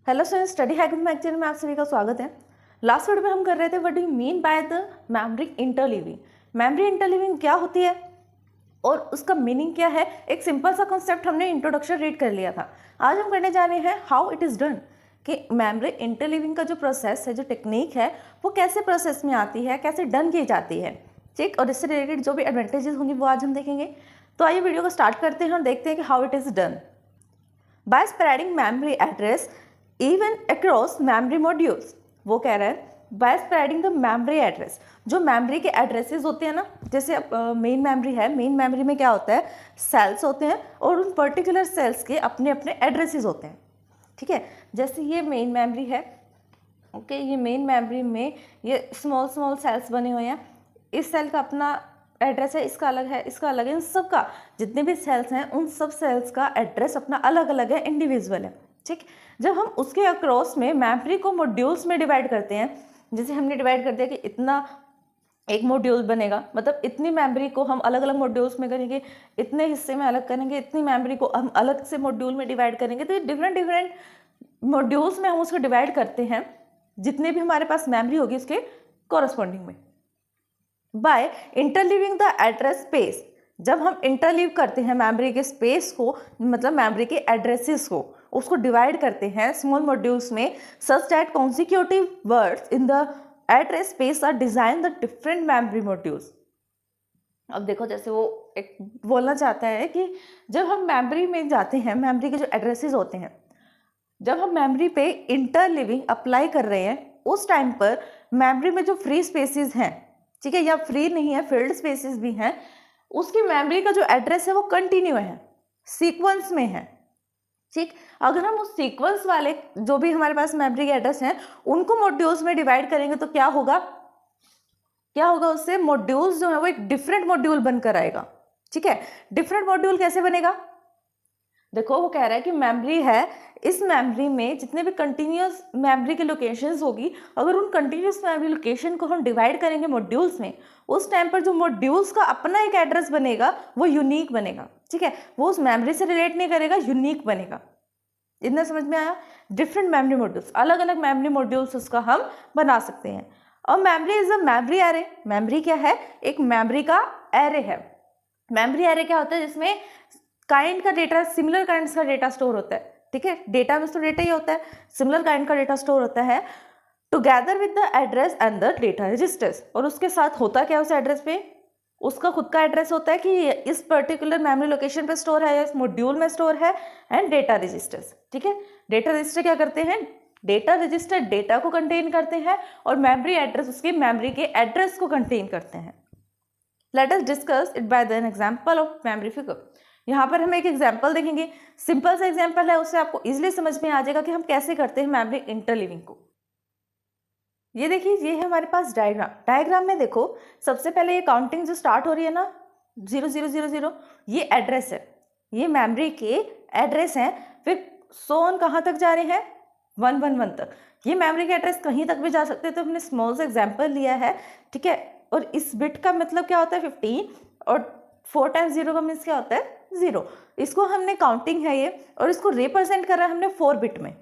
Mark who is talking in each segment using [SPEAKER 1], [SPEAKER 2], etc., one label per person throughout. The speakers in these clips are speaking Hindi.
[SPEAKER 1] Hello student, study hack with Mac channel में आप सभी का स्वागत है। लास्ट वीडियो में हम कर रहे थे what do you mean by the memory interleaving. Memory interleaving क्या होती है और उसका मीनिंग क्या है, एक सिंपल सा कॉन्सेप्ट हमने इंट्रोडक्शन रीड कर लिया था। आज हम करने जा रहे हैं हाउ इट इज़ डन, कि मेमोरी इंटरलीविंग का जो प्रोसेस है, जो टेक्निक है, वो कैसे प्रोसेस में आती है, कैसे डन की जाती है, ठीक। और इससे रिलेटेड जो भी एडवांटेजेस होंगी वो आज हम देखेंगे। तो आइए वीडियो को स्टार्ट करते हैं और देखते हैं कि how it is done. By spreading memory address even across memory modules, वो कह रहा है by spreading the memory address. जो मेमोरी के एड्रेसेस होते हैं ना, जैसे मेन मेमोरी है, मेन मेमोरी में क्या होता है, सेल्स होते हैं और उन पर्टिकुलर सेल्स के अपने अपने एड्रेसेस होते हैं, ठीक है। जैसे ये मेन मेमोरी है, ओके, ये मेन मेमोरी में ये स्मॉल स्मॉल सेल्स बने हुए हैं। इस सेल का अपना एड्रेस है, इसका अलग है, इसका अलग है। इन सब का जितने भी सेल्स हैं उन सब सेल्स का एड्रेस अपना अलग अलग है, इंडिविजुअल है, ठीक। जब हम उसके अक्रॉस में मेमोरी को मॉड्यूल्स में डिवाइड करते हैं, जैसे हमने डिवाइड कर दिया कि इतना एक मॉड्यूल बनेगा, मतलब इतनी मेमोरी को हम अलग अलग मॉड्यूल्स में करेंगे, इतने हिस्से में अलग करेंगे, इतनी मेमोरी को हम अलग से मॉड्यूल में डिवाइड करेंगे। तो डिफरेंट डिफरेंट मॉड्यूल्स में हम उसको डिवाइड करते हैं, जितने भी हमारे पास मेमोरी होगी उसके कॉरस्पॉन्डिंग में। By interleaving the address space, जब हम इंटरलीव करते हैं मेमोरी के स्पेस को, मतलब मेमोरी के एड्रेसेस को, उसको डिवाइड करते हैं स्मॉल मॉड्यूल्स में, such that consecutive words in the address space are design the different memory modules. अब देखो, जैसे वो एक बोलना चाहता है कि जब हम मेमोरी में जाते हैं, मेमोरी के जो एड्रेसेस होते हैं, जब हम मेमोरी पे इंटरलीविंग अप्लाई कर रहे हैं, उस टाइम पर मेमोरी में जो फ्री स्पेसेस हैं, ठीक है, या फ्री नहीं है, फिल्ड स्पेसेस भी हैं, उसकी मेमोरी का जो एड्रेस है वो कंटिन्यू है, सीक्वेंस में है, ठीक। अगर हम उस सीक्वेंस वाले जो भी हमारे पास मेमोरी के एड्रेस हैं उनको मॉड्यूल्स में डिवाइड करेंगे तो क्या होगा, उससे मॉड्यूल्स जो है वो एक डिफरेंट मॉड्यूल बनकर आएगा, ठीक है। डिफरेंट मॉड्यूल कैसे बनेगा, देखो वो कह रहा है कि मेमोरी है, इस मेमोरी में जितने भी कंटिन्यूस मेमोरी के लोकेशंस होगी, अगर उन कंटिन्यूस मेमोरी लोकेशन को हम डिवाइड करेंगे मॉड्यूल्स में, उस टाइम पर जो मॉड्यूल्स का अपना एक एड्रेस बनेगा वो यूनिक बनेगा, ठीक है। वो उस मेमोरी से रिलेट नहीं करेगा, यूनिक बनेगा। इतना समझ में आया। डिफरेंट मेमोरी मॉड्यूल्स, अलग अलग मेमोरी मॉड्यूल्स उसका हम बना सकते हैं। और memory is a memory array. Memory क्या है, एक मेमोरी का एरे है। मेमोरी एरे क्या होता है, जिसमें काइंड का डेटा, सिमिलर काइंड्स का डेटा स्टोर होता है, ठीक है। डेटा में तो डेटा ही होता है, सिमिलर काइंड का डेटा स्टोर होता है together with the address and the data registers. और उसके साथ होता क्या, उस एड्रेस पे उसका खुद का एड्रेस होता है कि इस पर्टिकुलर मेमोरी लोकेशन पे स्टोर है या इस मॉड्यूल में स्टोर है, एंड डेटा रजिस्टर्स, ठीक है। डेटा रजिस्टर क्या करते हैं, डेटा रजिस्टर डेटा को कंटेन करते हैं और मेमोरी एड्रेस उसके मेमोरी के एड्रेस को कंटेन करते हैं। Let us discuss it by an example of memory figure. यहाँ पर हम एक एग्जाम्पल देखेंगे, सिंपल सा एग्जाम्पल है, उससे आपको इजीली समझ में आ जाएगा कि हम कैसे करते हैं मेमोरी इंटरलीविंग को। ये देखिए, ये है हमारे पास डायग्राम। डायग्राम में देखो, सबसे पहले ये काउंटिंग जो स्टार्ट हो रही है ना, 0000, ये एड्रेस है, ये मेमोरी के एड्रेस हैं। फिर सोन कहाँ तक जा रहे हैं, 111 तक। ये मेमोरी के एड्रेस कहीं तक भी जा सकते हैं, तो हमने स्मॉल सा एग्जाम्पल लिया है, ठीक है। और इस बिट का मतलब क्या होता है, 15, और 4 टाइम्स 0 का मीन्स क्या होता है, 0। इसको हमने काउंटिंग है ये, और इसको रिप्रेजेंट कर रहा है हमने 4 बिट में,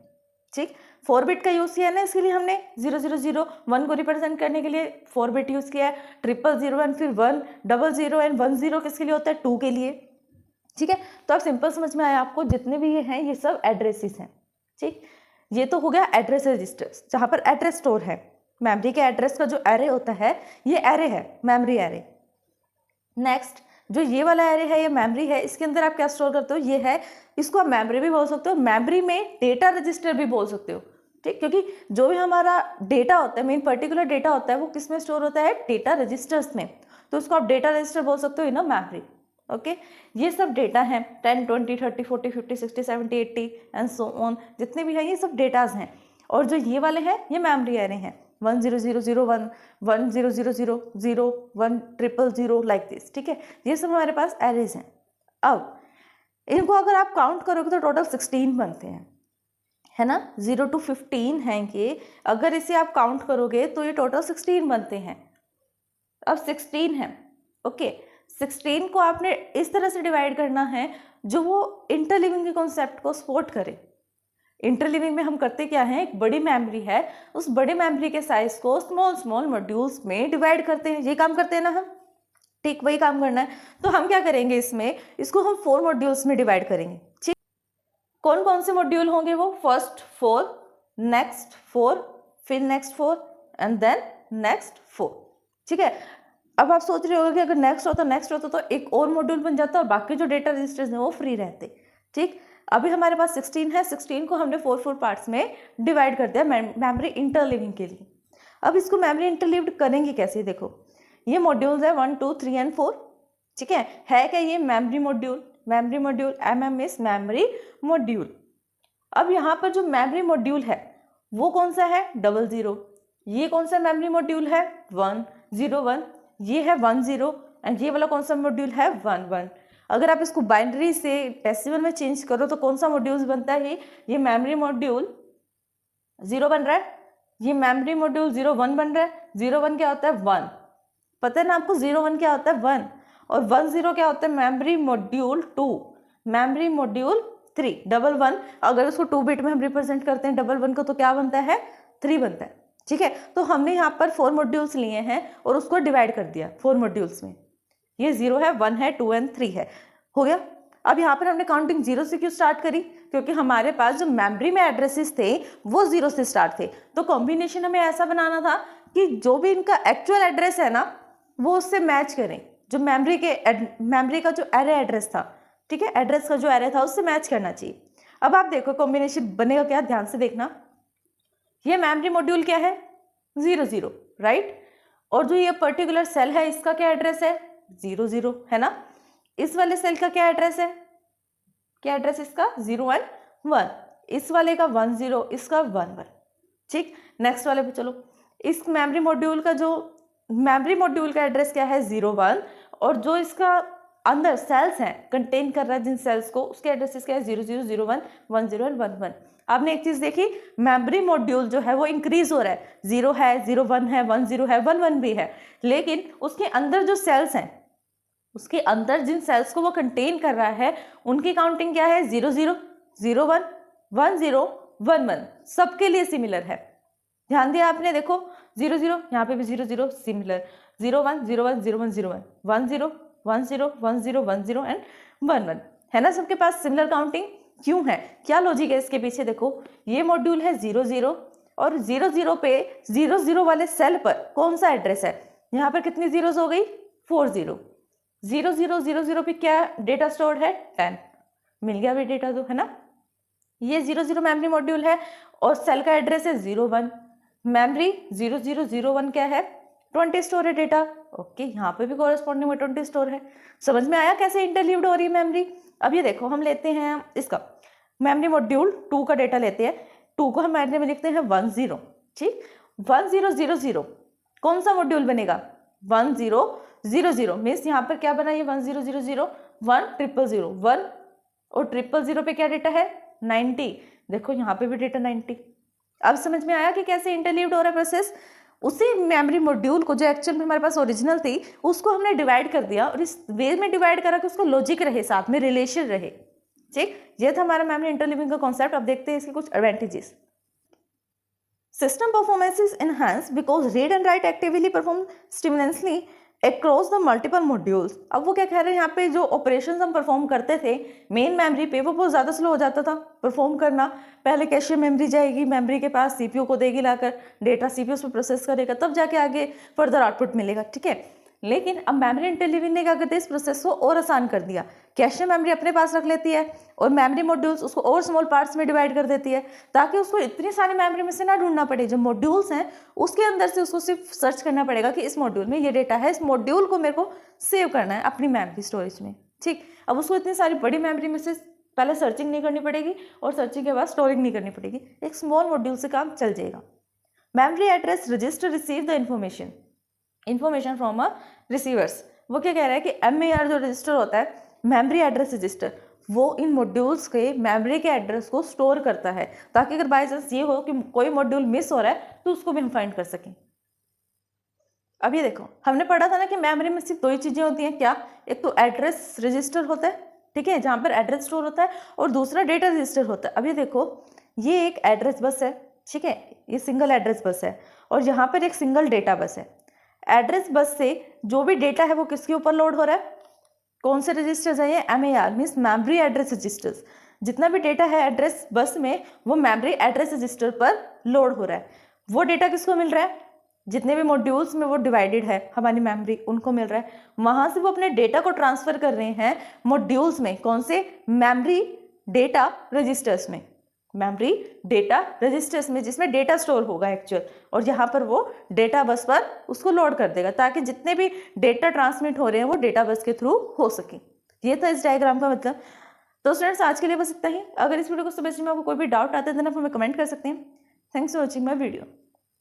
[SPEAKER 1] ठीक। 4 बिट का यूज़ किया है ना, इसके लिए हमने 0001 को रिप्रेजेंट करने के लिए 4 बिट यूज़ किया है, 000 एंड फिर 1, 00 एंड 10 किसके लिए होता है, 2 के लिए, ठीक है। तो अब सिंपल समझ में आया आपको, जितने भी ये हैं ये सब एड्रेसेस हैं, ठीक। ये तो हो गया एड्रेस रजिस्टर्स, जहाँ पर एड्रेस स्टोर है। मेमोरी के एड्रेस का जो एरे होता है, ये एरे है, मेमोरी एरे। नेक्स्ट, जो ये वाला एरे है, ये मेमोरी है, इसके अंदर आप क्या स्टोर करते हो, ये है, इसको आप मेमोरी भी बोल सकते हो, मेमोरी में डेटा रजिस्टर भी बोल सकते हो, ठीक। क्योंकि जो भी हमारा डेटा होता है, मेन पर्टिकुलर डेटा होता है, वो किस में स्टोर होता है, डेटा रजिस्टर्स में। तो उसको आप डेटा रजिस्टर बोल सकते हो इन अ मेमोरी, ओके। ये सब डेटा हैं, 10, 20, 30, 40, 50, 60, 70, 80 एंड सो ऑन, जितने भी हैं ये सब डेटाज हैं। और जो ये वाले हैं ये मेमोरी एरे हैं, 10001, 10000, 10000 लाइक दिस, ठीक है। ये सब हमारे पास एरेज हैं। अब इनको अगर आप काउंट करोगे तो टोटल 16 बनते हैं, है ना। 0 to 15 हैं कि अगर इसे आप काउंट करोगे तो ये टोटल 16 बनते हैं। अब 16 है, ओके। 16 को आपने इस तरह से डिवाइड करना है जो वो इंटरलीविंग के कॉन्सेप्ट को सपोर्ट करे, इंटरलीविंग में हम करते क्या हैं, एक बड़ी मेमोरी है, उस बड़ी मेमोरी के साइज को स्मॉल स्मॉल मॉड्यूल्स में डिवाइड करते हैं, ये काम करते हैं ना हम, ठीक वही काम करना है। तो हम क्या करेंगे, इसको हम 4 मॉड्यूल्स में डिवाइड करेंगे। ठीक, कौन कौन से मॉड्यूल होंगे वो, फर्स्ट 4, नेक्स्ट 4, फिर नेक्स्ट 4 एंड देन नेक्स्ट 4। ठीक है, अब आप सोच रहे होगे कि अगर नेक्स्ट होता तो एक और मॉड्यूल बन जाता और बाकी जो डेटा रजिस्टर्स हैं वो फ्री रहते। ठीक, अभी हमारे पास 16 है, 16 को हमने 4 पार्ट्स में डिवाइड कर दिया मेमोरी इंटरलीविंग के लिए। अब इसको मेमोरी इंटरलीव्ड करेंगे कैसे, देखो ये मॉड्यूल्स है 1, 2, 3 एंड 4। ठीक है क्या ये memory module, MM is memory module. अब यहाँ पर जो मेमोरी मॉड्यूल है वो कौन सा है, 00। ये कौन सा मेमोरी मॉड्यूल है, 101। ये है 10 एंड ये वाला कौन सा मॉड्यूल है, 11। अगर आप इसको बाइनरी से डेसिमल में चेंज करो तो कौन सा मॉड्यूल बनता है, ये मेमोरी मॉड्यूल 0 बन रहा है, ये मेमोरी मॉड्यूल 01 बन रहा है। 01 क्या होता है, 1, पता है ना आपको, 01 क्या होता है, 1, और 10 क्या होता है, मेमोरी मॉड्यूल 2, मेमोरी मॉड्यूल 3। 11 अगर उसको 2 बिट में हम रिप्रेजेंट करते हैं 11 को तो क्या बनता है, 3 बनता है। ठीक है, तो हमने यहाँ पर 4 मॉड्यूल्स लिए हैं और उसको डिवाइड कर दिया 4 मॉड्यूल्स में। ये 0 है, 1 है, 2 एंड 3 है, हो गया। अब यहाँ पर हमने काउंटिंग 0 से क्यों स्टार्ट करी, क्योंकि हमारे पास जो मेमोरी में एड्रेसेस थे वो 0 से स्टार्ट थे। तो कॉम्बिनेशन हमें ऐसा बनाना था कि जो भी इनका एक्चुअल एड्रेस है ना वो उससे मैच करें, जो मेमोरी का जो एरे एड्रेस था, ठीक है, एड्रेस का जो एरे था उससे मैच करना चाहिए। अब आप देखो कॉम्बिनेशन बनेगा क्या, ध्यान से देखना। ये मेमोरी मॉड्यूल क्या है, 00, राइट, और जो ये पर्टिकुलर सेल है इसका क्या एड्रेस है, 00 है ना। इस वाले सेल का क्या एड्रेस है, क्या एड्रेस इसका, 0 एंड 1। इस वाले का 10, इसका 11। ठीक, नेक्स्ट वाले पे चलो। इस मेमोरी मॉड्यूल का एड्रेस क्या है, 01, और जो इसका अंदर सेल्स हैं कंटेन कर रहा है जिन सेल्स को, उसके एड्रेसेस क्या है, 00, 01, 10 एंड 11। आपने एक चीज देखी, मेमोरी मॉड्यूल जो है वो इंक्रीज हो रहा है, 0 है, 01 है, 10 है, 11 भी है, लेकिन उसके अंदर जो सेल्स हैं, उसके अंदर जिन सेल्स को वो कंटेन कर रहा है उनकी काउंटिंग क्या है, 00, 01, 10, 11, सबके लिए सिमिलर है। ध्यान दिया आपने, देखो 00, यहाँ पे भी 00 सिमिलर, 01, 01, 01, 01, 10, 10, 10, 10 एंड 11 है ना, सबके पास सिमिलर काउंटिंग क्यों है, क्या लॉजिक है इसके पीछे। देखो ये मॉड्यूल है 00 और 00 पे 00 वाले सेल पर कौन सा एड्रेस है, यहाँ पर कितनी जीरोस हो गई, 4 0। 0000 पे क्या डेटा स्टोर्ड है, 10, मिल गया भी डेटा तो, है ना। ये 00 मेमोरी मॉड्यूल है और सेल का एड्रेस है 01, मेमोरी 0001 क्या है, 20 स्टोर है डेटा। ओके, यहाँ पे भी कॉरेस्पॉन्डिंग में 20 स्टोर है। समझ में आया कैसे इंटरलीव्ड हो रही है मेमोरी। अब ये देखो, हम लेते हैं इसका मेमोरी मॉड्यूल 2 का डेटा लेते हैं, 2 को हम मेमोरी में लिखते हैं 10। ठीक, 1000 कौन सा मॉड्यूल बनेगा, 1000 मीन्स यहाँ पर क्या बना, ये 1000, 1000, 1 और 000 पे क्या डेटा है, 90। देखो यहाँ पे भी डेटा 90। अब समझ में आया कि कैसे इंटरलीव्ड हो रहा है प्रोसेस। उसी मेमोरी मॉड्यूल को जो एक्चुअल में हमारे पास ओरिजिनल थी उसको हमने डिवाइड कर दिया और इस वे में डिवाइड करा कि उसको लॉजिक रहे, साथ में रिलेशन रहे। ठीक, ये था हमारा मेमोरी इंटरलीविंग का कॉन्सेप्ट। अब देखते हैं इसके कुछ advantages. System performance is enhanced because read and write actively perform simultaneously across the multiple modules. अब वो क्या कह रहे हैं, यहाँ पे जो ऑपरेशंस हम परफॉर्म करते थे मेन मेमोरी पे वो बहुत ज़्यादा स्लो हो जाता था परफॉर्म करना। पहले कैशे मेमोरी जाएगी, मेमोरी के पास सीपीयू को देगी लाकर, डेटा सीपीयू पे प्रोसेस करेगा, तब जाके आगे फर्दर आउटपुट मिलेगा। ठीक है, लेकिन अब मेमोरी इंटरलीविंग ने क्या कर दिया, इस प्रोसेस को और आसान कर दिया। कैशे मेमोरी अपने पास रख लेती है और मेमोरी मॉड्यूल्स उसको और स्मॉल पार्ट्स में डिवाइड कर देती है, ताकि उसको इतनी सारी मेमोरी में से ना ढूंढना पड़े। जो मॉड्यूल्स हैं उसके अंदर से उसको सिर्फ सर्च करना पड़ेगा कि इस मॉड्यूल में ये डेटा है, इस मॉड्यूल को मेरे को सेव करना है अपनी मेमोरी स्टोरेज में। ठीक, अब उसको इतनी सारी बड़ी मेमोरी में से पहले सर्चिंग नहीं करनी पड़ेगी और सर्चिंग के बाद स्टोरिंग नहीं करनी पड़ेगी, एक स्मॉल मॉड्यूल से काम चल जाएगा। Memory address register receive the information from a receivers. वो क्या कह रहा है कि MER जो रजिस्टर होता है, मेमोरी एड्रेस रजिस्टर, वो इन मॉड्यूल्स के मेमोरी के एड्रेस को स्टोर करता है, ताकि अगर बाई चांस ये हो कि कोई मॉड्यूल मिस हो रहा है तो उसको भी हम फाइंड कर सकें। अब ये देखो, हमने पढ़ा था ना कि मेमोरी में सिर्फ 2 ही चीज़ें होती हैं, क्या, एक तो एड्रेस रजिस्टर होता है, ठीक है, जहाँ पर एड्रेस स्टोर होता है, और दूसरा डेटा रजिस्टर होता है। अब ये देखो, ये एक एड्रेस बस है, ठीक है, ये सिंगल एड्रेस बस है और यहाँ पर एक सिंगल डेटा बस है। एड्रेस बस से जो भी डेटा है वो किसके ऊपर लोड हो रहा है, कौन से रजिस्टर्स है ये, MAR means memory address registers. जितना भी डेटा है एड्रेस बस में वो मेमोरी एड्रेस रजिस्टर पर लोड हो रहा है। वो डेटा किसको मिल रहा है, जितने भी मॉड्यूल्स में वो डिवाइडेड है हमारी मेमोरी उनको मिल रहा है। वहाँ से वो अपने डेटा को ट्रांसफ़र कर रहे हैं मॉड्यूल्स में, कौन से, मेमोरी डेटा रजिस्टर्स में, मेमोरी डेटा रजिस्टर्स में जिसमें डेटा स्टोर होगा एक्चुअल, और यहाँ पर वो डेटा बस पर उसको लोड कर देगा ताकि जितने भी डेटा ट्रांसमिट हो रहे हैं वो डेटा बस के थ्रू हो सके। ये था इस डायग्राम का मतलब। तो स्टूडेंट्स आज के लिए बस इतना ही। अगर इस वीडियो को समझने में आपको कोई भी डाउट आता है तो आप हमें कमेंट कर सकते हैं। Thanks for watching my video.